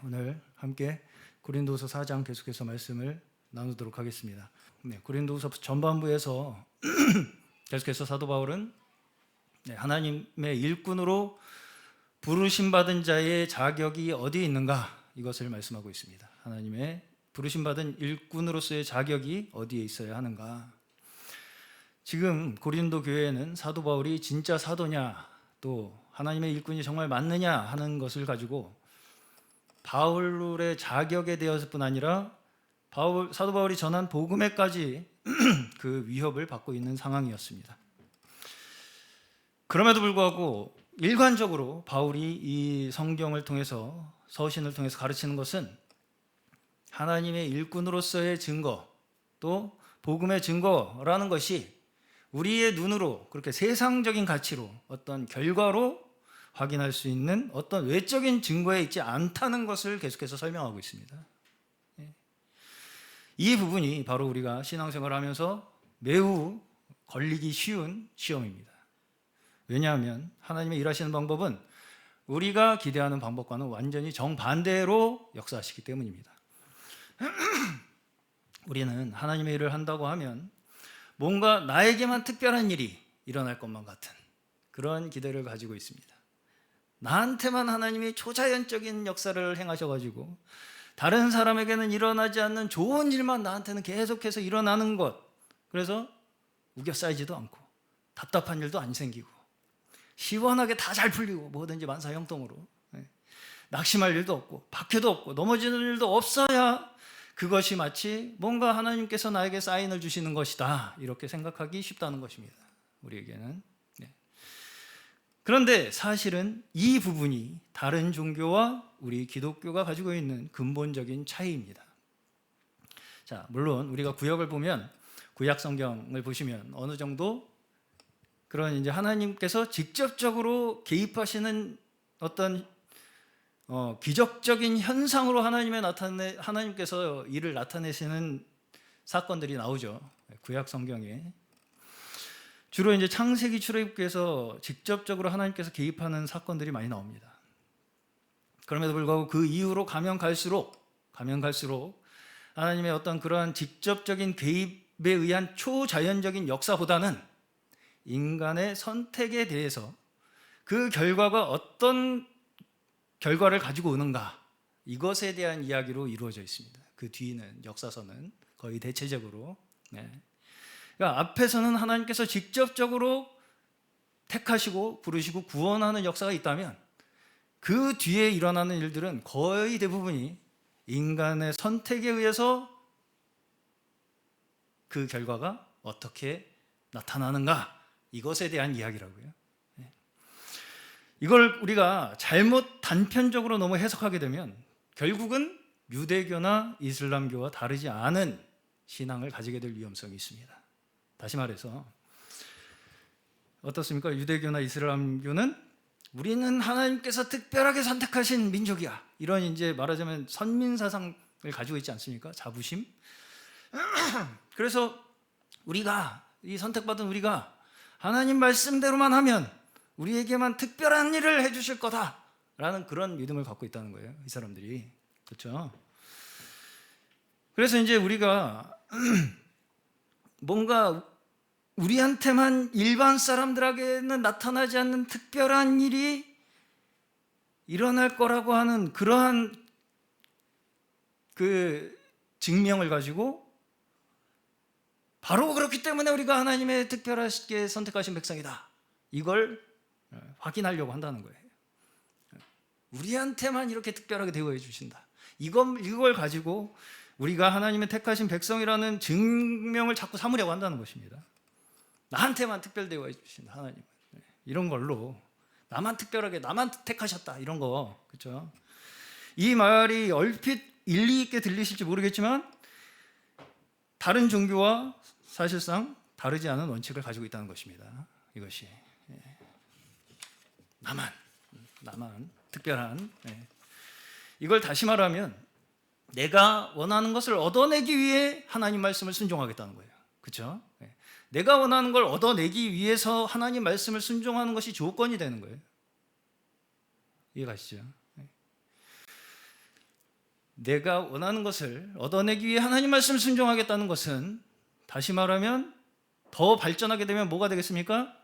오늘 함께 고린도후서 4장 계속해서 말씀을 나누도록 하겠습니다. 고린도후서 전반부에서 계속해서 사도 바울은 하나님의 일꾼으로 부르심 받은 자의 자격이 어디에 있는가, 이것을 말씀하고 있습니다. 하나님의 부르심 받은 일꾼으로서의 자격이 어디에 있어야 하는가. 지금 고린도 교회에는 사도 바울이 진짜 사도냐, 또 하나님의 일꾼이 정말 맞느냐 하는 것을 가지고 바울의 자격에 대해서뿐 아니라 사도 바울이 전한 복음에까지 그 위협을 받고 있는 상황이었습니다. 그럼에도 불구하고 일관적으로 바울이 이 성경을 통해서, 서신을 통해서 가르치는 것은 하나님의 일꾼으로서의 증거, 또 복음의 증거라는 것이 우리의 눈으로 그렇게 세상적인 가치로, 어떤 결과로 확인할 수 있는 어떤 외적인 증거에 있지 않다는 것을 계속해서 설명하고 있습니다. 이 부분이 바로 우리가 신앙생활을 하면서 매우 걸리기 쉬운 시험입니다. 왜냐하면 하나님의 일하시는 방법은 우리가 기대하는 방법과는 완전히 정반대로 역사하시기 때문입니다. 우리는 하나님의 일을 한다고 하면 뭔가 나에게만 특별한 일이 일어날 것만 같은 그런 기대를 가지고 있습니다. 나한테만 하나님이 초자연적인 역사를 행하셔가지고 다른 사람에게는 일어나지 않는 좋은 일만 나한테는 계속해서 일어나는 것, 그래서 우겨싸이지도 않고 답답한 일도 안 생기고 시원하게 다 잘 풀리고 뭐든지 만사형통으로, 낙심할 일도 없고 박해도 없고 넘어지는 일도 없어야 그것이 마치 뭔가 하나님께서 나에게 사인을 주시는 것이다, 이렇게 생각하기 쉽다는 것입니다. 우리에게는. 그런데 사실은 이 부분이 다른 종교와 우리 기독교가 가지고 있는 근본적인 차이입니다. 자, 물론 우리가 구약을 보면, 구약 성경을 보시면 어느 정도 그런 이제 하나님께서 직접적으로 개입하시는 어떤 기적적인 현상으로 하나님께서 일을 나타내시는 사건들이 나오죠. 구약 성경에 주로 이제 창세기, 출애굽기에서 직접적으로 하나님께서 개입하는 사건들이 많이 나옵니다. 그럼에도 불구하고 그 이후로 가면 갈수록 하나님의 어떤 그러한 직접적인 개입에 의한 초자연적인 역사보다는 인간의 선택에 대해서 그 결과가 어떤 결과를 가지고 오는가, 이것에 대한 이야기로 이루어져 있습니다. 그 뒤는, 역사서는 거의 대체적으로. 그러니까 앞에서는 하나님께서 직접적으로 택하시고 부르시고 구원하는 역사가 있다면, 그 뒤에 일어나는 일들은 거의 대부분이 인간의 선택에 의해서 그 결과가 어떻게 나타나는가, 이것에 대한 이야기라고요. 이걸 우리가 잘못 단편적으로 너무 해석하게 되면 결국은 유대교나 이슬람교와 다르지 않은 신앙을 가지게 될 위험성이 있습니다. 다시 말해서 어떻습니까? 유대교나 이슬람교는 우리는 하나님께서 특별하게 선택하신 민족이야, 이런 이제 말하자면 선민사상을 가지고 있지 않습니까? 자부심. 그래서 우리가, 이 선택받은 우리가 하나님 말씀대로만 하면 우리에게만 특별한 일을 해주실 거다라는 그런 믿음을 갖고 있다는 거예요, 이 사람들이. 그렇죠? 그래서 이제 우리가 뭔가 우리한테만, 일반 사람들에게는 나타나지 않는 특별한 일이 일어날 거라고 하는 그러한 그 증명을 가지고, 바로 그렇기 때문에 우리가 하나님의 특별하게 선택하신 백성이다, 이걸 확인하려고 한다는 거예요. 우리한테만 이렇게 특별하게 대우해 주신다, 이걸 가지고 우리가 하나님의 택하신 백성이라는 증명을 자꾸 삼으려고 한다는 것입니다. 나한테만 특별 대우해 주신다, 하나님은. 이런 걸로 나만 특별하게, 나만 택하셨다, 이런 거. 그렇죠? 이 말이 얼핏 일리 있게 들리실지 모르겠지만 다른 종교와 사실상 다르지 않은 원칙을 가지고 있다는 것입니다. 이것이 나만 특별한, 이걸 다시 말하면 내가 원하는 것을 얻어내기 위해 하나님 말씀을 순종하겠다는 거예요. 그렇죠? 내가 원하는 걸 얻어내기 위해서 하나님 말씀을 순종하는 것이 조건이 되는 거예요. 이해가시죠? 내가 원하는 것을 얻어내기 위해 하나님 말씀을 순종하겠다는 것은, 다시 말하면 더 발전하게 되면 뭐가 되겠습니까?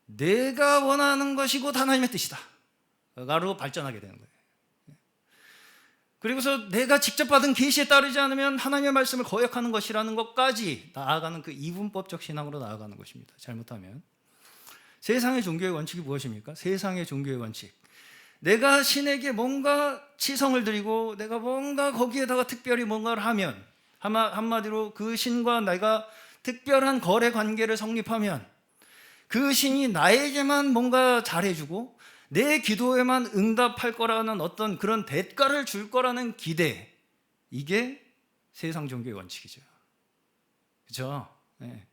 내가 원하는 것이 곧 하나님의 뜻이다 가로 발전하게 되는 거예요. 그리고서 내가 직접 받은 계시에 따르지 않으면 하나님의 말씀을 거역하는 것이라는 것까지 나아가는 그 이분법적 신앙으로 나아가는 것입니다. 잘못하면. 세상의 종교의 원칙이 무엇입니까? 세상의 종교의 원칙, 내가 신에게 뭔가 치성을 드리고 내가 뭔가 거기에다가 특별히 뭔가를 하면, 한마디로 그 신과 내가 특별한 거래 관계를 성립하면 그 신이 나에게만 뭔가 잘해주고 내 기도에만 응답할 거라는 어떤 그런 대가를 줄 거라는 기대, 이게 세상 종교의 원칙이죠. 그렇죠? 네.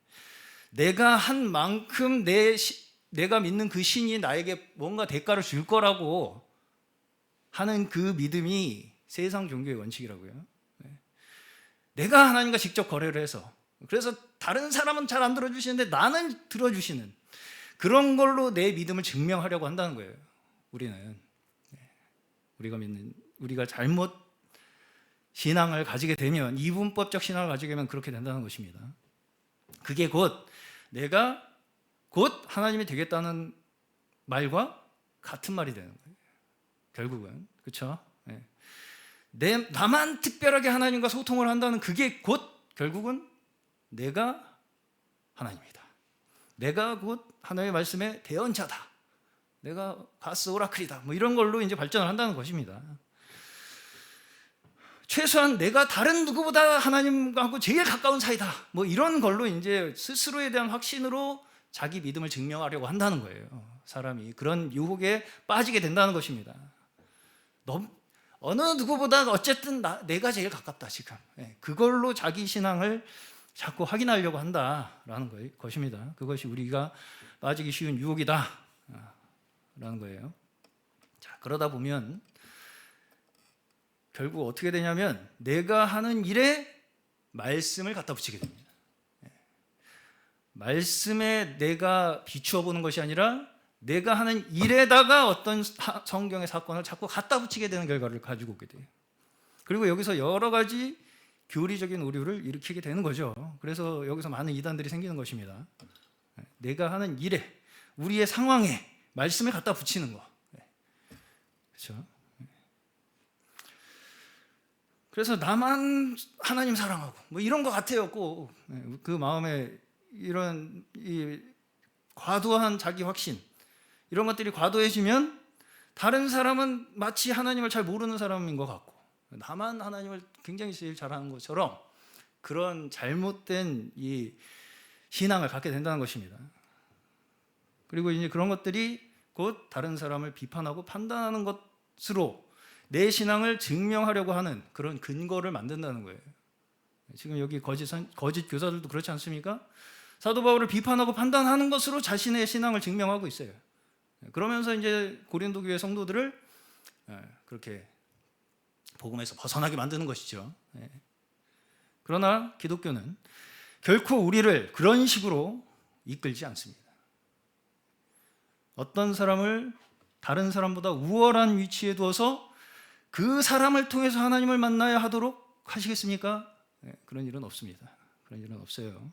내가 한 만큼 내가 믿는 그 신이 나에게 뭔가 대가를 줄 거라고 하는 그 믿음이 세상 종교의 원칙이라고요. 네. 내가 하나님과 직접 거래를 해서, 그래서 다른 사람은 잘 안 들어주시는데 나는 들어주시는 그런 걸로 내 믿음을 증명하려고 한다는 거예요. 우리는 우리가 잘못 신앙을 가지게 되면, 이분법적 신앙을 가지게 되면 그렇게 된다는 것입니다. 그게 곧 내가 곧 하나님이 되겠다는 말과 같은 말이 되는 거예요. 결국은. 그렇죠? 나만 특별하게 하나님과 소통을 한다는 그게 곧 결국은 내가 하나님이다. 내가 곧 하나님의 말씀의 대언자다. 내가 가스 오라클이다. 뭐 이런 걸로 이제 발전을 한다는 것입니다. 최소한 내가 다른 누구보다 하나님하고 제일 가까운 사이다. 뭐 이런 걸로 이제 스스로에 대한 확신으로 자기 믿음을 증명하려고 한다는 거예요. 사람이 그런 유혹에 빠지게 된다는 것입니다. 어느 누구보다 어쨌든 내가 제일 가깝다 지금. 그걸로 자기 신앙을 자꾸 확인하려고 한다라는 것입니다. 그것이 우리가 빠지기 쉬운 유혹이다 라는 거예요. 자, 그러다 보면 결국 어떻게 되냐면 내가 하는 일에 말씀을 갖다 붙이게 됩니다. 말씀에 내가 비추어 보는 것이 아니라 내가 하는 일에다가 어떤 성경의 사건을 자꾸 갖다 붙이게 되는 결과를 가지고 오게 돼요. 그리고 여기서 여러 가지 교리적인 오류를 일으키게 되는 거죠. 그래서 여기서 많은 이단들이 생기는 것입니다. 내가 하는 일에, 우리의 상황에 말씀을 갖다 붙이는 거. 그렇죠? 그래서 나만 하나님 사랑하고 뭐 이런 것 같아요. 꼭 그 마음에 이런 과도한 자기 확신, 이런 것들이 과도해지면 다른 사람은 마치 하나님을 잘 모르는 사람인 것 같고 나만 하나님을 굉장히 제일 잘하는 것처럼 그런 잘못된 이 신앙을 갖게 된다는 것입니다. 그리고 이제 그런 것들이 곧 다른 사람을 비판하고 판단하는 것으로 내 신앙을 증명하려고 하는 그런 근거를 만든다는 거예요. 지금 여기 거짓 교사들도 그렇지 않습니까? 사도 바울을 비판하고 판단하는 것으로 자신의 신앙을 증명하고 있어요. 그러면서 이제 고린도 교회 성도들을 그렇게 복음에서 벗어나게 만드는 것이죠. 그러나 기독교는 결코 우리를 그런 식으로 이끌지 않습니다. 어떤 사람을 다른 사람보다 우월한 위치에 두어서 그 사람을 통해서 하나님을 만나야 하도록 하시겠습니까? 그런 일은 없습니다. 그런 일은 없어요.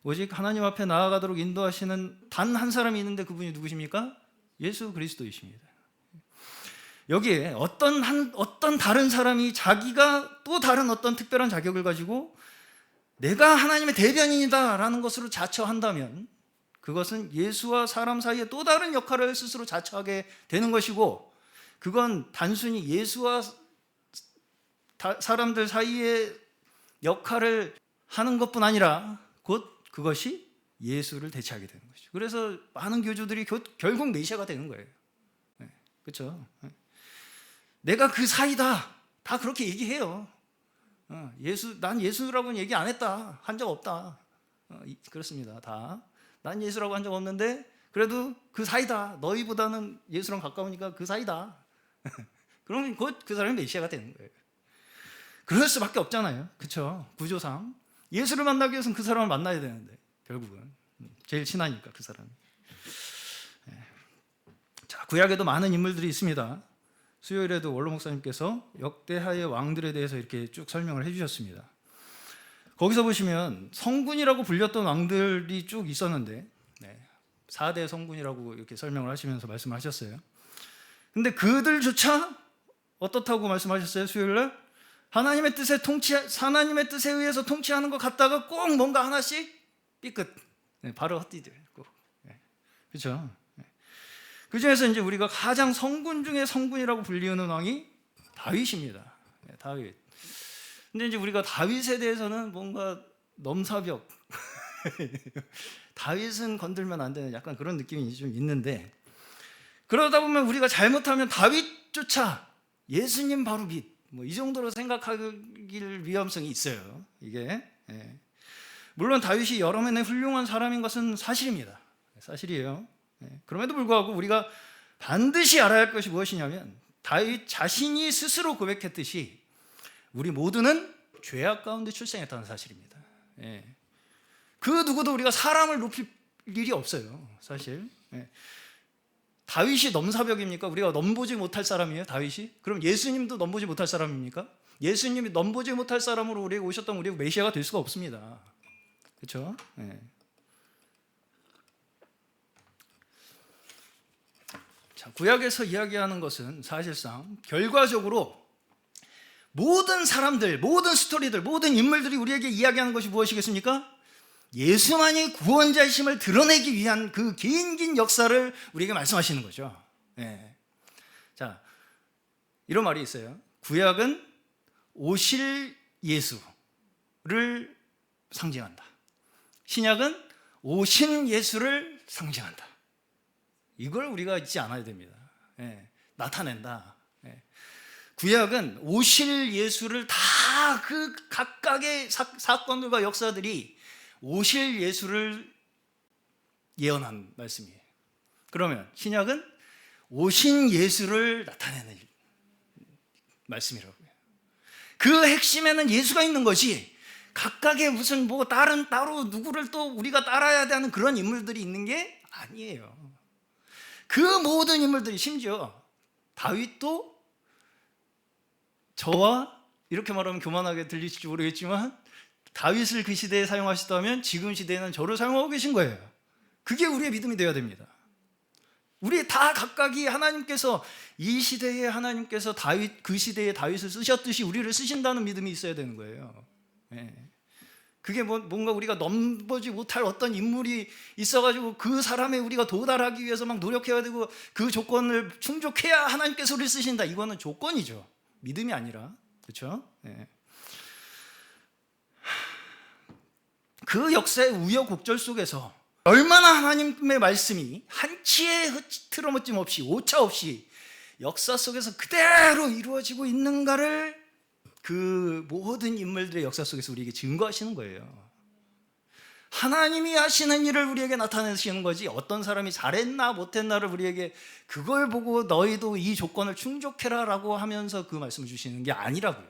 오직 하나님 앞에 나아가도록 인도하시는 단 한 사람이 있는데 그분이 누구십니까? 예수 그리스도이십니다. 여기에 어떤 다른 사람이 자기가 또 다른 어떤 특별한 자격을 가지고 내가 하나님의 대변인이다라는 것으로 자처한다면 그것은 예수와 사람 사이에 또 다른 역할을 스스로 자처하게 되는 것이고, 그건 단순히 예수와 사람들 사이의 역할을 하는 것뿐 아니라 곧 그것이 예수를 대체하게 되는 것이죠. 그래서 많은 교주들이 결국 메시아가 되는 거예요. 그렇죠? 내가 그 사이다. 다 그렇게 얘기해요. 난 예수라고는 얘기 안 했다. 한 적 없다. 그렇습니다. 다. 난 예수라고 한 적 없는데 그래도 그 사이다. 너희보다는 예수랑 가까우니까 그 사이다. 그러면 곧 그 사람이 메시아가 되는 거예요. 그럴 수밖에 없잖아요. 그렇죠? 구조상. 예수를 만나기 위해서는 그 사람을 만나야 되는데 결국은 제일 친하니까 그 사람이. 자, 구약에도 많은 인물들이 있습니다. 수요일에도 원로 목사님께서 역대하의 왕들에 대해서 이렇게 쭉 설명을 해주셨습니다. 거기서 보시면 성군이라고 불렸던 왕들이 쭉 있었는데 4대 성군이라고 이렇게 설명을 하시면서 말씀하셨어요. 근데 그들조차 어떻다고 말씀하셨어요? 수요일날 하나님의 뜻에 의해서 통치하는 것 같다가 꼭 뭔가 하나씩 삐끗, 바로 헛디딜. 그렇죠? 그 중에서 이제 우리가 가장 성군 중에 성군이라고 불리우는 왕이 다윗입니다. 다윗. 근데 이제 우리가 다윗에 대해서는 뭔가 넘사벽, 다윗은 건들면 안 되는 약간 그런 느낌이 좀 있는데, 그러다 보면 우리가 잘못하면 다윗조차 예수님 바로 밑, 이 정도로 생각하길 위험성이 있어요. 이게 물론 다윗이 여러 면에 훌륭한 사람인 것은 사실입니다. 사실이에요. 그럼에도 불구하고 우리가 반드시 알아야 할 것이 무엇이냐면, 다윗 자신이 스스로 고백했듯이 우리 모두는 죄악 가운데 출생했다는 사실입니다. 그 누구도 우리가 사람을 높일 일이 없어요, 사실. 다윗이 넘사벽입니까? 우리가 넘보지 못할 사람이에요, 다윗이? 그럼 예수님도 넘보지 못할 사람입니까? 예수님이 넘보지 못할 사람으로 우리에게 오셨던 우리가 메시아가 될 수가 없습니다. 그렇죠? 자, 구약에서 이야기하는 것은 사실상 결과적으로 모든 사람들, 모든 스토리들, 모든 인물들이 우리에게 이야기하는 것이 무엇이겠습니까? 예수만이 구원자이심을 드러내기 위한 그 긴 역사를 우리에게 말씀하시는 거죠. 자, 이런 말이 있어요. 구약은 오실 예수를 상징한다. 신약은 오신 예수를 상징한다. 이걸 우리가 잊지 않아야 됩니다. 나타낸다. 구약은 오실 예수를 다 그 각각의 사건들과 역사들이 오실 예수를 예언한 말씀이에요. 그러면 신약은 오신 예수를 나타내는 말씀이라고요. 그 핵심에는 예수가 있는 것이 각각의 무슨 따로 누구를 또 우리가 따라야 되는 그런 인물들이 있는 게 아니에요. 그 모든 인물들이, 심지어 다윗도, 저와, 이렇게 말하면 교만하게 들리실지 모르겠지만, 다윗을 그 시대에 사용하셨다면 지금 시대에는 저를 사용하고 계신 거예요. 그게 우리의 믿음이 되어야 됩니다. 우리 다 각각이 하나님께서, 이 시대에 하나님께서 그 시대에 다윗을 쓰셨듯이 우리를 쓰신다는 믿음이 있어야 되는 거예요. 그게 뭔가 우리가 넘보지 못할 어떤 인물이 있어가지고 그 사람에 우리가 도달하기 위해서 막 노력해야 되고 그 조건을 충족해야 하나님께서 우리를 쓰신다. 이거는 조건이죠. 믿음이 아니라. 그렇죠? 그 역사의 우여곡절 속에서 얼마나 하나님의 말씀이 한치의 틀어먹짐 없이, 오차 없이 역사 속에서 그대로 이루어지고 있는가를 그 모든 인물들의 역사 속에서 우리에게 증거하시는 거예요. 하나님이 하시는 일을 우리에게 나타내시는 거지, 어떤 사람이 잘했나 못했나를 우리에게 그걸 보고 너희도 이 조건을 충족해라 라고 하면서 그 말씀을 주시는 게 아니라고요.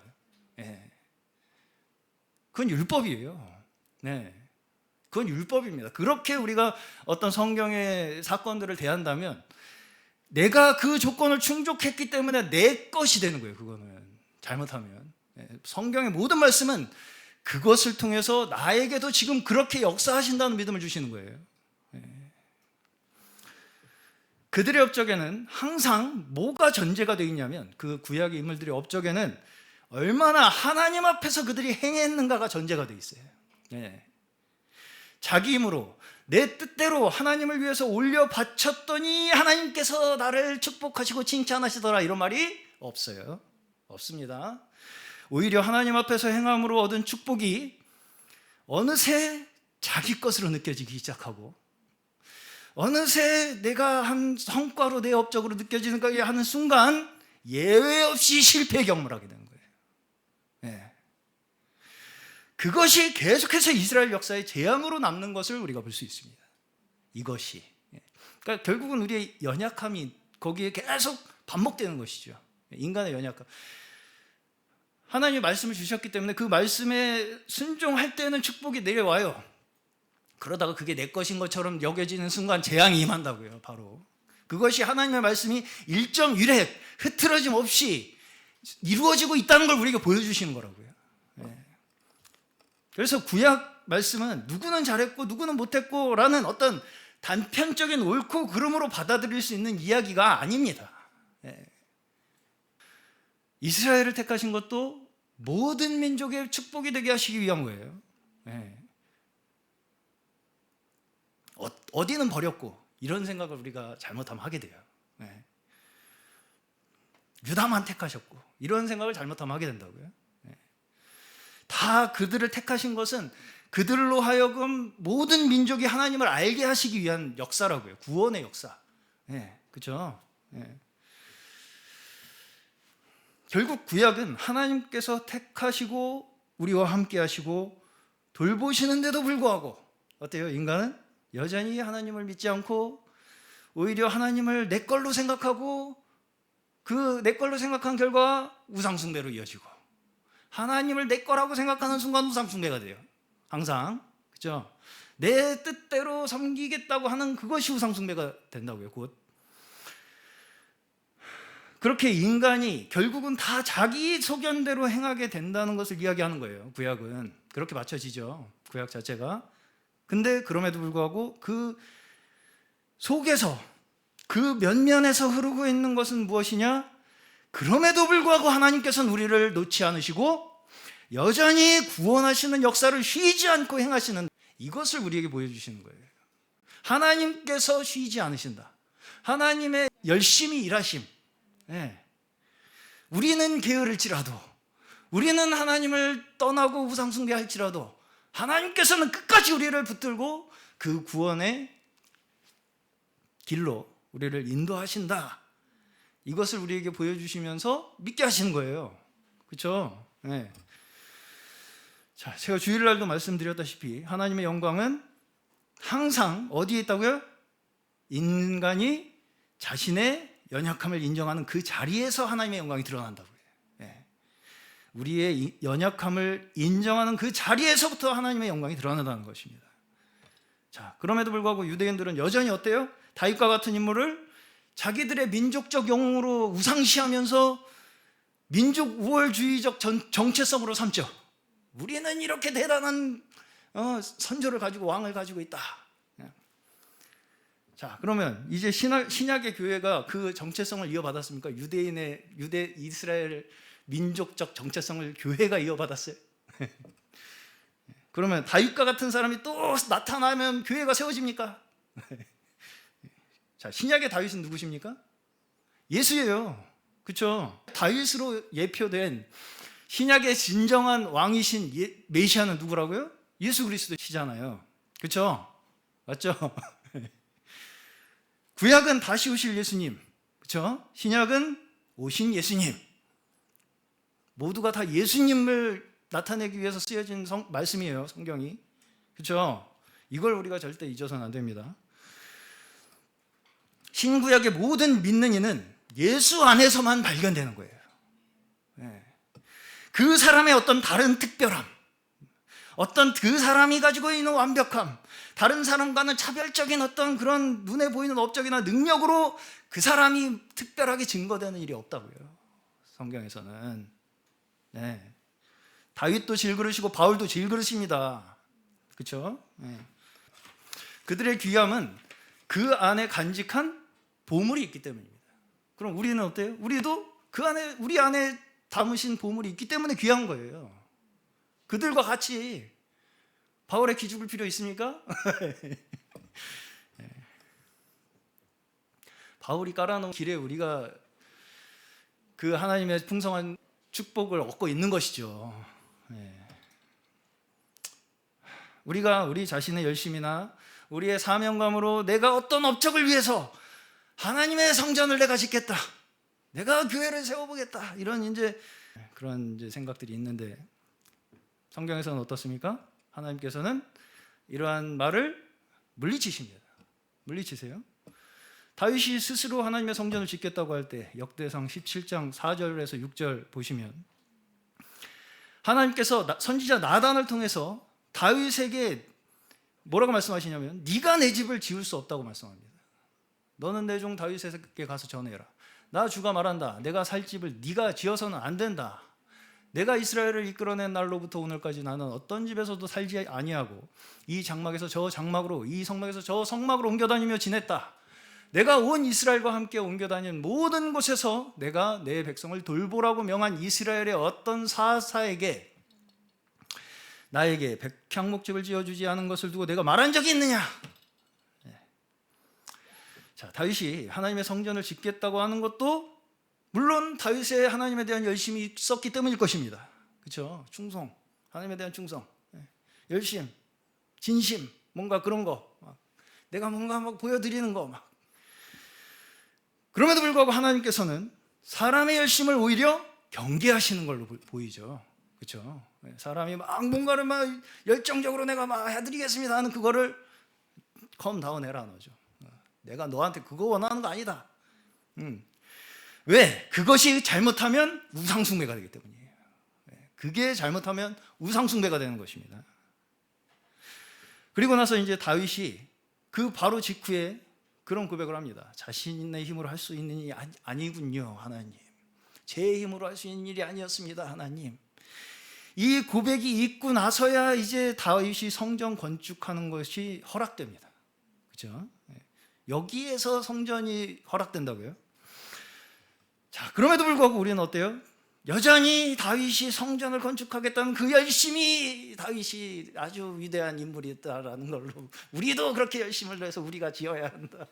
그건 율법이에요. 그건 율법입니다. 그렇게 우리가 어떤 성경의 사건들을 대한다면 내가 그 조건을 충족했기 때문에 내 것이 되는 거예요. 그거는 잘못하면. 성경의 모든 말씀은 그것을 통해서 나에게도 지금 그렇게 역사하신다는 믿음을 주시는 거예요. 그들의 업적에는 항상 뭐가 전제가 되어 있냐면, 그 구약의 인물들의 업적에는 얼마나 하나님 앞에서 그들이 행했는가가 전제가 되어 있어요. 자기 힘으로 내 뜻대로 하나님을 위해서 올려 바쳤더니 하나님께서 나를 축복하시고 칭찬하시더라, 이런 말이 없어요. 없습니다. 오히려 하나님 앞에서 행함으로 얻은 축복이 어느새 자기 것으로 느껴지기 시작하고, 어느새 내가 한 성과로, 내 업적으로 느껴지는 거에 하는 순간 예외 없이 실패 경험을 하게 되는 거예요. 그것이 계속해서 이스라엘 역사의 재앙으로 남는 것을 우리가 볼 수 있습니다. 이것이. 그러니까 결국은 우리의 연약함이 거기에 계속 반복되는 것이죠. 인간의 연약함. 하나님이 말씀을 주셨기 때문에 그 말씀에 순종할 때는 축복이 내려와요. 그러다가 그게 내 것인 것처럼 여겨지는 순간 재앙이 임한다고요. 바로 그것이 하나님의 말씀이 일정일획 흐트러짐 없이 이루어지고 있다는 걸 우리에게 보여주시는 거라고요. 그래서 구약 말씀은 누구는 잘했고 누구는 못했고 라는 어떤 단편적인 옳고 그름으로 받아들일 수 있는 이야기가 아닙니다. 이스라엘을 택하신 것도 모든 민족의 축복이 되게 하시기 위한 거예요. 어디는 버렸고 이런 생각을 우리가 잘못하면 하게 돼요. 유다만 택하셨고 이런 생각을 잘못하면 하게 된다고요. 다 그들을 택하신 것은 그들로 하여금 모든 민족이 하나님을 알게 하시기 위한 역사라고요. 구원의 역사. 그렇죠? 결국 구약은 하나님께서 택하시고 우리와 함께 하시고 돌보시는데도 불구하고 어때요? 인간은 여전히 하나님을 믿지 않고 오히려 하나님을 내 걸로 생각하고 그 내 걸로 생각한 결과 우상숭배로 이어지고 하나님을 내 거라고 생각하는 순간 우상숭배가 돼요. 항상. 그렇죠? 내 뜻대로 섬기겠다고 하는 그것이 우상숭배가 된다고요. 곧. 그렇게 인간이 결국은 다 자기 소견대로 행하게 된다는 것을 이야기하는 거예요. 구약은. 그렇게 맞춰지죠. 구약 자체가. 근데 그럼에도 불구하고 그 속에서 그 면면에서 흐르고 있는 것은 무엇이냐? 그럼에도 불구하고 하나님께서는 우리를 놓지 않으시고 여전히 구원하시는 역사를 쉬지 않고 행하시는 이것을 우리에게 보여주시는 거예요. 하나님께서 쉬지 않으신다. 하나님의 열심히 일하심. 우리는 게으를지라도 우리는 하나님을 떠나고 우상숭배할지라도 하나님께서는 끝까지 우리를 붙들고 그 구원의 길로 우리를 인도하신다. 이것을 우리에게 보여주시면서 믿게 하시는 거예요. 그렇죠? 자, 제가 주일날도 말씀드렸다시피 하나님의 영광은 항상 어디에 있다고요? 인간이 자신의 연약함을 인정하는 그 자리에서 하나님의 영광이 드러난다고요. 우리의 연약함을 인정하는 그 자리에서부터 하나님의 영광이 드러난다는 것입니다. 자, 그럼에도 불구하고 유대인들은 여전히 어때요? 다윗과 같은 인물을 자기들의 민족적 영웅으로 우상시하면서 민족 우월주의적 정체성으로 삼죠. 우리는 이렇게 대단한 선조를 가지고 왕을 가지고 있다. 자, 그러면 이제 신약의 교회가 그 정체성을 이어받았습니까? 유대 이스라엘 민족적 정체성을 교회가 이어받았어요. 그러면 다윗과 같은 사람이 또 나타나면 교회가 세워집니까? 자, 신약의 다윗은 누구십니까? 예수예요. 그렇죠? 다윗으로 예표된 신약의 진정한 왕이신 메시아는 누구라고요? 예수 그리스도시잖아요. 그렇죠? 맞죠? 구약은 다시 오실 예수님. 그렇죠? 신약은 오신 예수님. 모두가 다 예수님을 나타내기 위해서 쓰여진 말씀이에요. 성경이. 그렇죠? 이걸 우리가 절대 잊어서는 안 됩니다. 신구약의 모든 믿는 이는 예수 안에서만 발견되는 거예요. 그 사람의 어떤 다른 특별함, 어떤 그 사람이 가지고 있는 완벽함, 다른 사람과는 차별적인 어떤 그런 눈에 보이는 업적이나 능력으로 그 사람이 특별하게 증거되는 일이 없다고요. 성경에서는. 다윗도 질그릇이고 바울도 질그릇입니다. 그렇죠? 그들의 귀함은 그 안에 간직한 보물이 있기 때문입니다. 그럼 우리는 어때요? 우리도 우리 안에 담으신 보물이 있기 때문에 귀한 거예요. 그들과 같이 바울의 기죽을 필요 있습니까? 바울이 깔아놓은 길에 우리가 그 하나님의 풍성한 축복을 얻고 있는 것이죠. 우리가 우리 자신의 열심이나 우리의 사명감으로 내가 어떤 업적을 위해서 하나님의 성전을 내가 짓겠다, 내가 교회를 세워보겠다, 이런 그런 생각들이 있는데 성경에서는 어떻습니까? 하나님께서는 이러한 말을 물리치십니다. 물리치세요. 다윗이 스스로 하나님의 성전을 짓겠다고 할 때 역대상 17장 4절에서 6절 보시면 하나님께서 선지자 나단을 통해서 다윗에게 뭐라고 말씀하시냐면 네가 내 집을 지을 수 없다고 말씀합니다. 너는 내 종 다윗에게 가서 전해라. 나 주가 말한다. 내가 살 집을 네가 지어서는 안 된다. 내가 이스라엘을 이끌어낸 날로부터 오늘까지 나는 어떤 집에서도 살지 아니하고 이 장막에서 저 장막으로, 이 성막에서 저 성막으로 옮겨다니며 지냈다. 내가 온 이스라엘과 함께 옮겨다닌 모든 곳에서 내가 내 백성을 돌보라고 명한 이스라엘의 어떤 사사에게 나에게 백향목집을 지어주지 않은 것을 두고 내가 말한 적이 있느냐? 자, 다윗이 하나님의 성전을 짓겠다고 하는 것도 물론 다윗의 하나님에 대한 열심이 있었기 때문일 것입니다. 그렇죠? 충성, 하나님에 대한 충성, 열심, 진심, 뭔가 그런 거, 내가 뭔가 막 보여드리는 거 막. 그럼에도 불구하고 하나님께서는 사람의 열심을 오히려 경계하시는 걸로 보이죠. 그렇죠? 사람이 막 뭔가를 막 열정적으로 내가 막 해드리겠습니다 하는 그거를 컴다운 해라 너죠. 내가 너한테 그거 원하는 거 아니다. 왜? 그것이 잘못하면 우상숭배가 되기 때문이에요. 그게 잘못하면 우상숭배가 되는 것입니다. 그리고 나서 이제 다윗이 그 바로 직후에 그런 고백을 합니다. 자신의 힘으로 할 수 있는 일이 아니군요, 하나님. 제 힘으로 할 수 있는 일이 아니었습니다, 하나님. 이 고백이 있고 나서야 이제 다윗이 성전 건축하는 것이 허락됩니다. 그렇죠? 여기에서 성전이 허락된다고요? 자, 그럼에도 불구하고 우리는 어때요? 여전히 다윗이 성전을 건축하겠다는 그 열심이 다윗이 아주 위대한 인물이었다라는 걸로 우리도 그렇게 열심을 내서 우리가 지어야 한다.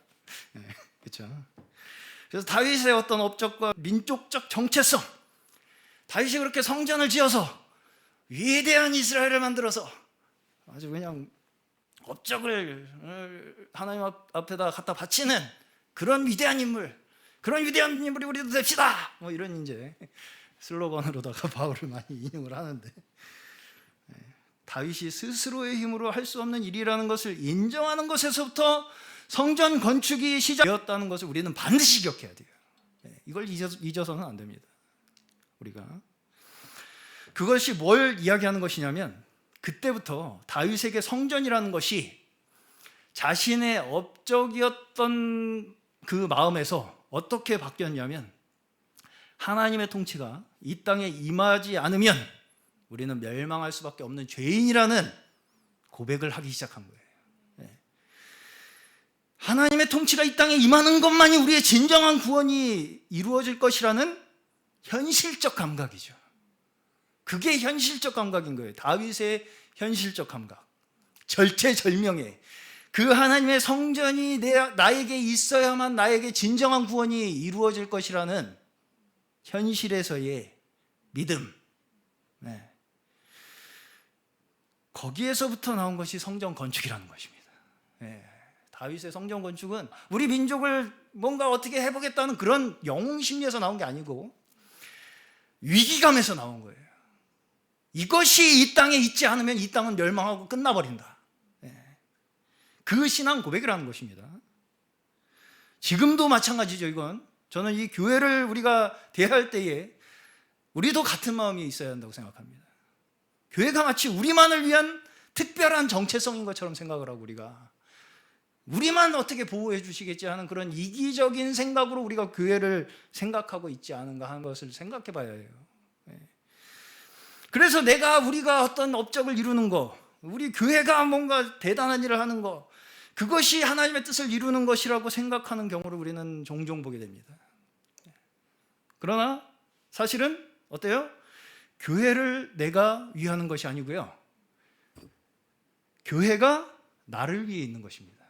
그렇죠? 그래서 다윗의 어떤 업적과 민족적 정체성, 다윗이 그렇게 성전을 지어서 위대한 이스라엘을 만들어서 아주 그냥 업적을 하나님 앞에다 갖다 바치는 그런 위대한 인물, 그런 위대한 인물이 우리도 됩시다. 뭐 이런 이제 슬로건으로다가 바울을 많이 인용을 하는데, 다윗이 스스로의 힘으로 할 수 없는 일이라는 것을 인정하는 것에서부터 성전 건축이 시작되었다는 것을 우리는 반드시 기억해야 돼요. 이걸 잊어서는 안 됩니다. 우리가 그것이 뭘 이야기하는 것이냐면, 그때부터 다윗에게 성전이라는 것이 자신의 업적이었던 그 마음에서 어떻게 바뀌었냐면, 하나님의 통치가 이 땅에 임하지 않으면 우리는 멸망할 수밖에 없는 죄인이라는 고백을 하기 시작한 거예요. 하나님의 통치가 이 땅에 임하는 것만이 우리의 진정한 구원이 이루어질 것이라는 현실적 감각이죠. 그게 현실적 감각인 거예요. 다윗의 현실적 감각, 절체절명의 그 하나님의 성전이 나에게 있어야만 나에게 진정한 구원이 이루어질 것이라는 현실에서의 믿음, 거기에서부터 나온 것이 성전 건축이라는 것입니다. 다윗의 성전 건축은 우리 민족을 뭔가 어떻게 해보겠다는 그런 영웅 심리에서 나온 게 아니고 위기감에서 나온 거예요. 이것이 이 땅에 있지 않으면 이 땅은 멸망하고 끝나버린다. 그 신앙 고백이라는 것입니다. 지금도 마찬가지죠. 이건 저는 이 교회를 우리가 대할 때에 우리도 같은 마음이 있어야 한다고 생각합니다. 교회가 마치 우리만을 위한 특별한 정체성인 것처럼 생각을 하고 우리만 어떻게 보호해 주시겠지 하는 그런 이기적인 생각으로 우리가 교회를 생각하고 있지 않은가 하는 것을 생각해 봐야 해요. 그래서 우리가 어떤 업적을 이루는 거, 우리 교회가 뭔가 대단한 일을 하는 거, 그것이 하나님의 뜻을 이루는 것이라고 생각하는 경우를 우리는 종종 보게 됩니다. 그러나 사실은 어때요? 교회를 내가 위하는 것이 아니고요, 교회가 나를 위해 있는 것입니다.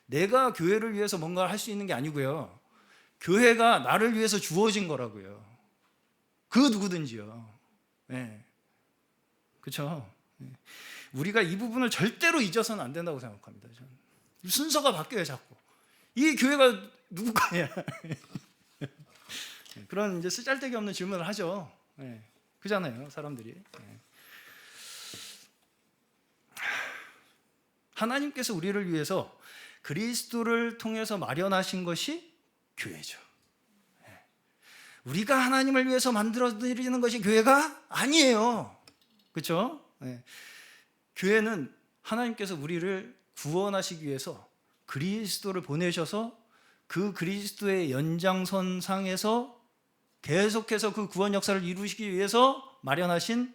내가 교회를 위해서 뭔가를 할 수 있는 게 아니고요, 교회가 나를 위해서 주어진 거라고요. 그 누구든지요. 그렇죠? 우리가 이 부분을 절대로 잊어서는 안 된다고 생각합니다. 저는. 순서가 바뀌어요, 자꾸. 이 교회가 누구 거냐? 그런 이제 쓰잘데기 없는 질문을 하죠. 그잖아요, 사람들이. 하나님께서 우리를 위해서 그리스도를 통해서 마련하신 것이 교회죠. 우리가 하나님을 위해서 만들어드리는 것이 교회가 아니에요. 그렇죠? 교회는 하나님께서 우리를 구원하시기 위해서 그리스도를 보내셔서 그 그리스도의 연장선상에서 계속해서 그 구원 역사를 이루시기 위해서 마련하신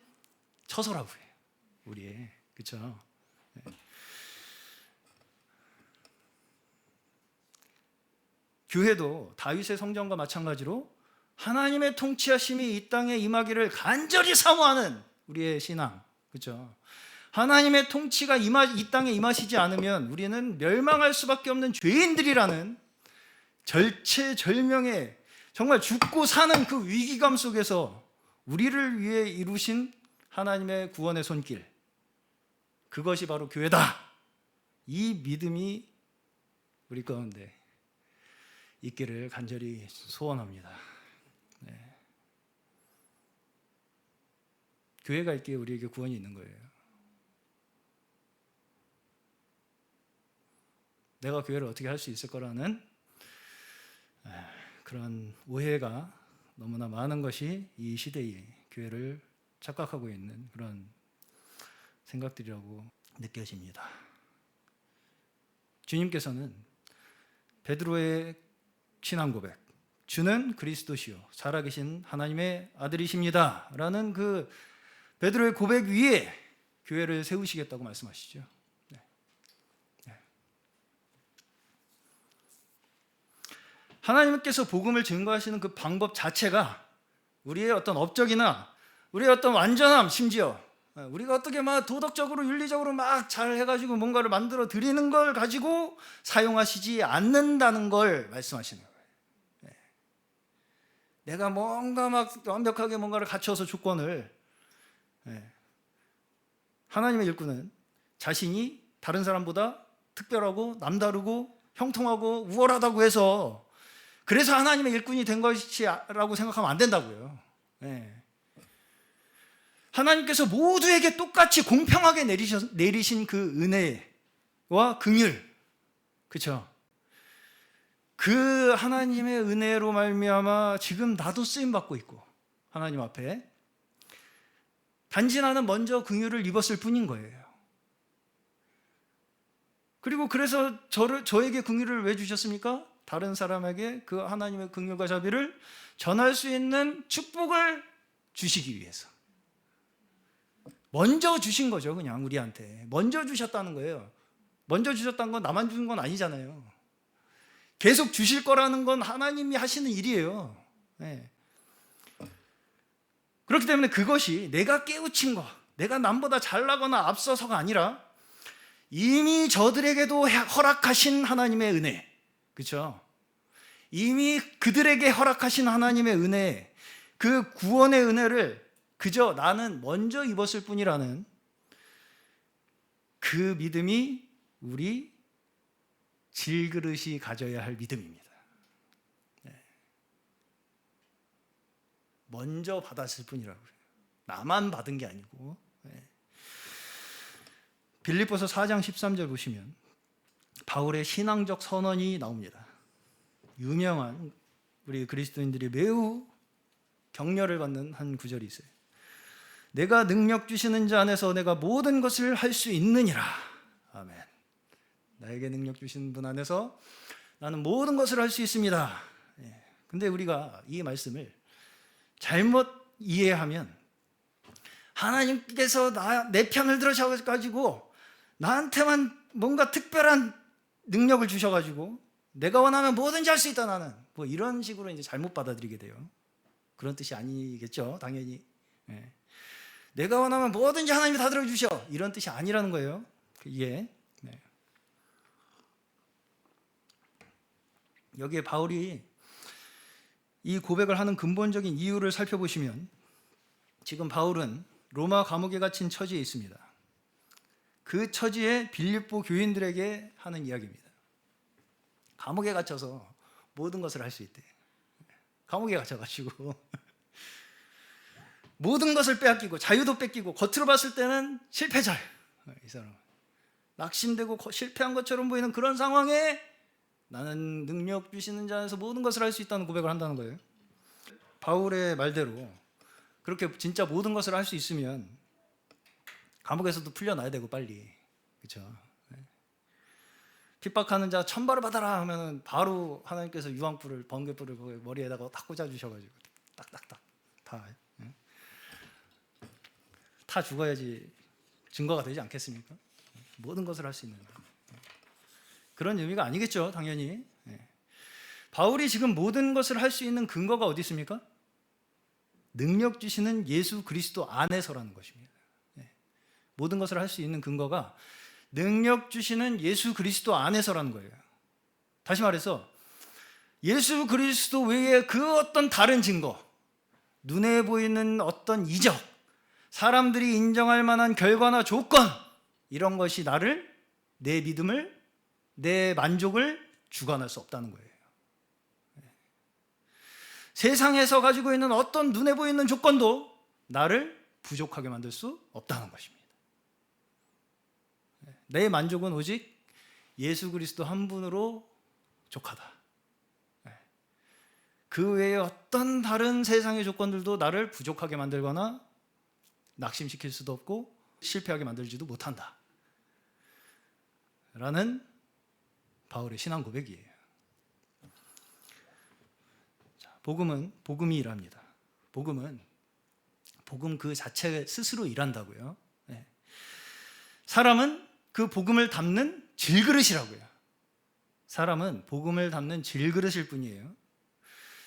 처소라고 해요. 우리의, 그렇죠? 교회도 다윗의 성전과 마찬가지로 하나님의 통치하심이 이 땅에 임하기를 간절히 사모하는 우리의 신앙, 그렇죠? 하나님의 통치가 이 땅에 임하시지 않으면 우리는 멸망할 수밖에 없는 죄인들이라는 절체절명의 정말 죽고 사는 그 위기감 속에서 우리를 위해 이루신 하나님의 구원의 손길, 그것이 바로 교회다. 이 믿음이 우리 가운데 있기를 간절히 소원합니다. 네. 교회가 있기에 우리에게 구원이 있는 거예요. 내가 교회를 어떻게 할 수 있을 거라는 그런 오해가 너무나 많은 것이 이 시대의 교회를 착각하고 있는 그런 생각들이라고 느껴집니다. 주님께서는 베드로의 신앙 고백, 주는 그리스도시요 살아계신 하나님의 아들이십니다 라는 그 베드로의 고백 위에 교회를 세우시겠다고 말씀하시죠. 네. 네. 하나님께서 복음을 증거하시는 그 방법 자체가 우리의 어떤 업적이나 우리의 어떤 완전함, 심지어 우리가 어떻게 막 도덕적으로 윤리적으로 막 잘 해가지고 뭔가를 만들어 드리는 걸 가지고 사용하시지 않는다는 걸 말씀하시는 거예요. 네. 내가 뭔가 막 완벽하게 뭔가를 갖춰서 조건을, 네. 하나님의 일꾼은 자신이 다른 사람보다 특별하고 남다르고 형통하고 우월하다고 해서 그래서 하나님의 일꾼이 된 것이라고 생각하면 안 된다고요. 네. 하나님께서 모두에게 똑같이 공평하게 내리신 그 은혜와 긍휼, 그렇죠? 그 하나님의 은혜로 말미암아 지금 나도 쓰임 받고 있고 하나님 앞에 단지 나는 먼저 긍휼을 입었을 뿐인 거예요. 그리고 그래서 저에게 긍휼을 왜 주셨습니까? 다른 사람에게 그 하나님의 긍휼과 자비를 전할 수 있는 축복을 주시기 위해서. 먼저 주신 거죠. 그냥 우리한테 먼저 주셨다는 거예요. 먼저 주셨다는 건 나만 주는 건 아니잖아요. 계속 주실 거라는 건 하나님이 하시는 일이에요. 네. 그렇기 때문에 그것이 내가 깨우친 거, 내가 남보다 잘나거나 앞서서가 아니라 이미 저들에게도 허락하신 하나님의 은혜, 그렇죠? 이미 그들에게 허락하신 하나님의 은혜, 그 구원의 은혜를 그저 나는 먼저 입었을 뿐이라는 그 믿음이 우리 질그릇이 가져야 할 믿음입니다. 네. 먼저 받았을 뿐이라고요. 나만 받은 게 아니고. 네. 빌립보서 4장 13절 보시면 바울의 신앙적 선언이 나옵니다. 유명한 우리 그리스도인들이 매우 격려를 받는 한 구절이 있어요. 내가 능력 주시는 자 안에서 내가 모든 것을 할 수 있느니라. 아멘. 나에게 능력 주시는 분 안에서 나는 모든 것을 할 수 있습니다. 근데 우리가 이 말씀을 잘못 이해하면 하나님께서 내 편을 들어가지고 나한테만 뭔가 특별한 능력을 주셔가지고 내가 원하면 뭐든지 할 수 있다 나는 뭐 이런 식으로 이제 잘못 받아들이게 돼요. 그런 뜻이 아니겠죠, 당연히. 네. 내가 원하면 뭐든지 하나님이 다 들어주셔 이런 뜻이 아니라는 거예요. 이게 네. 여기에 바울이 이 고백을 하는 근본적인 이유를 살펴보시면 지금 바울은 로마 감옥에 갇힌 처지에 있습니다. 그 처지에 빌립보 교인들에게 하는 이야기입니다. 감옥에 갇혀서 모든 것을 할 수 있대. 감옥에 갇혀가지고 모든 것을 빼앗기고 자유도 뺏기고 겉으로 봤을 때는 실패자예요. 이 사람은 낙심되고 실패한 것처럼 보이는 그런 상황에 나는 능력 주시는 자 안에서 모든 것을 할 수 있다는 고백을 한다는 거예요. 바울의 말대로 그렇게 진짜 모든 것을 할 수 있으면 감옥에서도 풀려나야 되고 빨리, 그렇죠? 핍박하는 자 천벌을 받아라 하면은 바로 하나님께서 유황불을, 번개불을 거기 머리에다가 딱 꽂아 주셔가지고 딱딱딱 다 죽어야지 증거가 되지 않겠습니까? 모든 것을 할 수 있는 그런 의미가 아니겠죠, 당연히. 바울이 지금 모든 것을 할 수 있는 근거가 어디 있습니까? 능력 주시는 예수 그리스도 안에서라는 것입니다. 모든 것을 할 수 있는 근거가 능력 주시는 예수 그리스도 안에서라는 거예요. 다시 말해서 예수 그리스도 외에 그 어떤 다른 증거, 눈에 보이는 어떤 이적, 사람들이 인정할 만한 결과나 조건, 이런 것이 나를, 내 믿음을, 내 만족을 주관할 수 없다는 거예요. 세상에서 가지고 있는 어떤 눈에 보이는 조건도 나를 부족하게 만들 수 없다는 것입니다. 내 만족은 오직 예수 그리스도 한 분으로 족하다. 그 외에 어떤 다른 세상의 조건들도 나를 부족하게 만들거나 낙심시킬 수도 없고 실패하게 만들지도 못한다 라는 바울의 신앙 고백이에요. 복음은 복음이 일합니다. 복음 그 자체 스스로 일한다고요. 사람은 그 복음을 담는 질그릇이라고요. 사람은 복음을 담는 질그릇일 뿐이에요.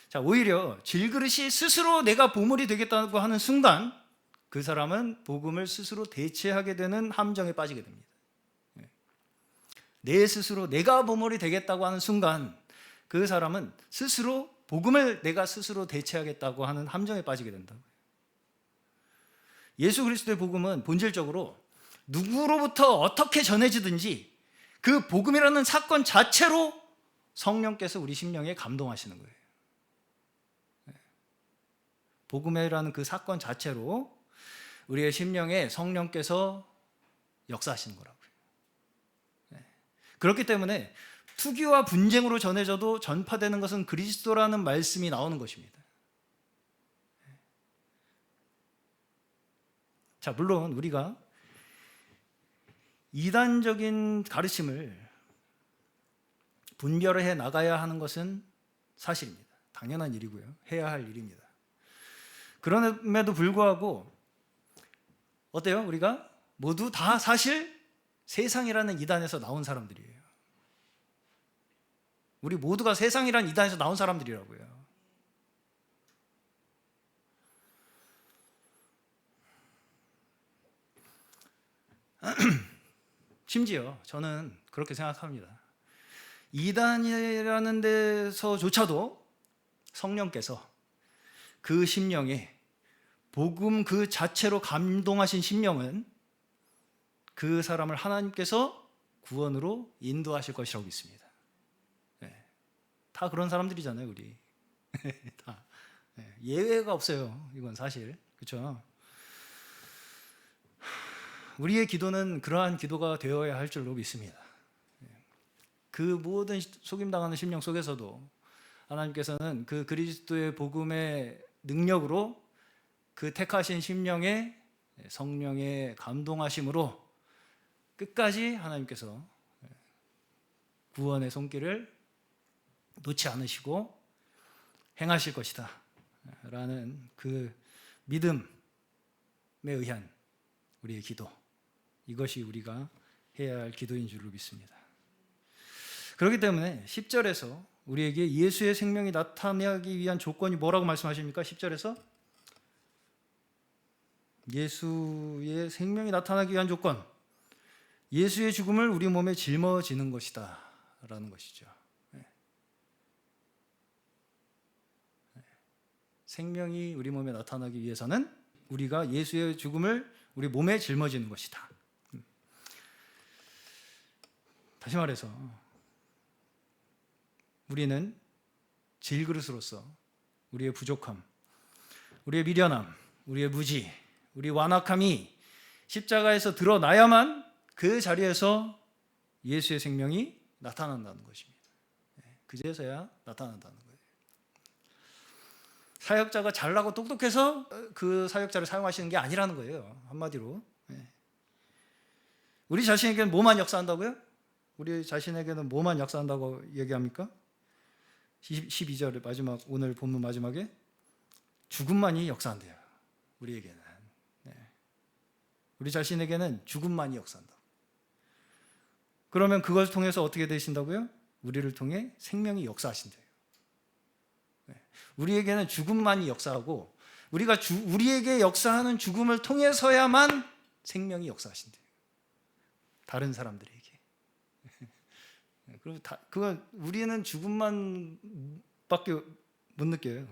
자, 오히려 질그릇이 스스로 내가 보물이 되겠다고 하는 순간 그 사람은 복음을 스스로 대체하게 되는 함정에 빠지게 됩니다. 내 스스로 내가 보물이 되겠다고 하는 순간 그 사람은 스스로 복음을 내가 스스로 대체하겠다고 하는 함정에 빠지게 된다고요. 예수 그리스도의 복음은 본질적으로 누구로부터 어떻게 전해지든지 그 복음이라는 사건 자체로 성령께서 우리 심령에 감동하시는 거예요. 복음이라는 그 사건 자체로 우리의 심령에 성령께서 역사하시는 거라고요. 그렇기 때문에 투기와 분쟁으로 전해져도 전파되는 것은 그리스도라는 말씀이 나오는 것입니다. 자, 물론 우리가 이단적인 가르침을 분별해 나가야 하는 것은 사실입니다. 당연한 일이고요. 해야 할 일입니다. 그럼에도 불구하고 어때요? 우리가 모두 다 사실 세상이라는 이단에서 나온 사람들이에요. 우리 모두가 세상이라는 이단에서 나온 사람들이라고요. 심지어 저는 그렇게 생각합니다. 이단이라는 데서조차도 성령께서 그 심령에 복음 그 자체로 감동하신 심령은 그 사람을 하나님께서 구원으로 인도하실 것이라고 믿습니다. 다 그런 사람들이잖아요, 우리. 다. 예외가 없어요. 이건 사실. 그렇죠? 우리의 기도는 그러한 기도가 되어야 할 줄로 믿습니다. 그 모든 속임당하는 심령 속에서도 하나님께서는 그 그리스도의 복음의 능력으로 그 택하신 심령의 성령의 감동하심으로 끝까지 하나님께서 구원의 손길을 놓지 않으시고 행하실 것이다 라는 그 믿음에 의한 우리의 기도, 이것이 우리가 해야 할 기도인 줄로 믿습니다. 그렇기 때문에 10절에서 우리에게 예수의 생명이 나타나기 위한 조건이 뭐라고 말씀하십니까? 10절에서 예수의 생명이 나타나기 위한 조건, 예수의 죽음을 우리 몸에 짊어지는 것이다 라는 것이죠. 생명이 우리 몸에 나타나기 위해서는 우리가 예수의 죽음을 우리 몸에 짊어지는 것이다. 다시 말해서 우리는 질그릇으로서 우리의 부족함, 우리의 미련함, 우리의 무지, 우리 완악함이 십자가에서 드러나야만 그 자리에서 예수의 생명이 나타난다는 것입니다. 그제서야 나타난다는 거예요. 사역자가 잘나고 똑똑해서 그 사역자를 사용하시는 게 아니라는 거예요. 한마디로. 우리 자신에게는 뭐만 역사한다고요? 우리 자신에게는 뭐만 역사한다고 얘기합니까? 12절 마지막, 오늘 본문 마지막에 죽음만이 역사한대요. 우리에게는. 네. 우리 자신에게는 죽음만이 역사한다. 그러면 그것을 통해서 어떻게 되신다고요? 우리를 통해 생명이 역사하신대요. 네. 우리에게는 죽음만이 역사하고 우리에게 역사하는 죽음을 통해서야만 생명이 역사하신대요. 다른 사람들에게. 그건 우리는 죽음만밖에 못 느껴요.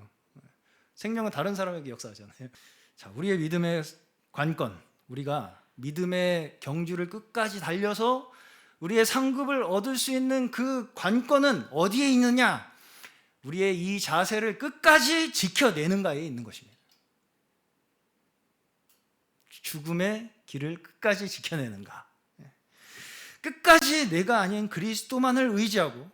생명은 다른 사람에게 역사하잖아요. 자, 우리의 믿음의 관건, 우리가 믿음의 경주를 끝까지 달려서 우리의 상급을 얻을 수 있는 그 관건은 어디에 있느냐? 우리의 이 자세를 끝까지 지켜내는가에 있는 것입니다. 죽음의 길을 끝까지 지켜내는가? 끝까지 내가 아닌 그리스도만을 의지하고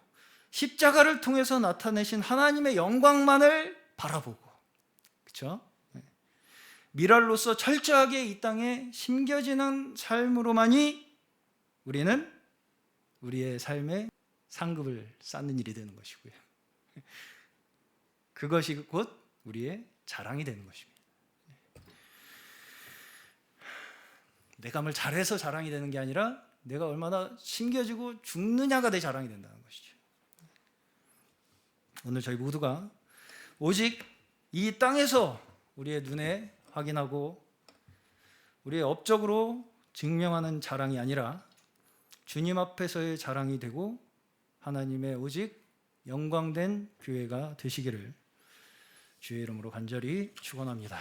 십자가를 통해서 나타내신 하나님의 영광만을 바라보고, 그렇죠? 미랄로서 철저하게 이 땅에 심겨지는 삶으로만이 우리는 우리의 삶의 상급을 쌓는 일이 되는 것이고요. 그것이 곧 우리의 자랑이 되는 것입니다. 내가 뭘 잘해서 자랑이 되는 게 아니라 내가 얼마나 심겨지고 죽느냐가 내 자랑이 된다는 것이죠. 오늘 저희 모두가 오직 이 땅에서 우리의 눈에 확인하고 우리의 업적으로 증명하는 자랑이 아니라 주님 앞에서의 자랑이 되고 하나님의 오직 영광된 교회가 되시기를 주의 이름으로 간절히 축원합니다.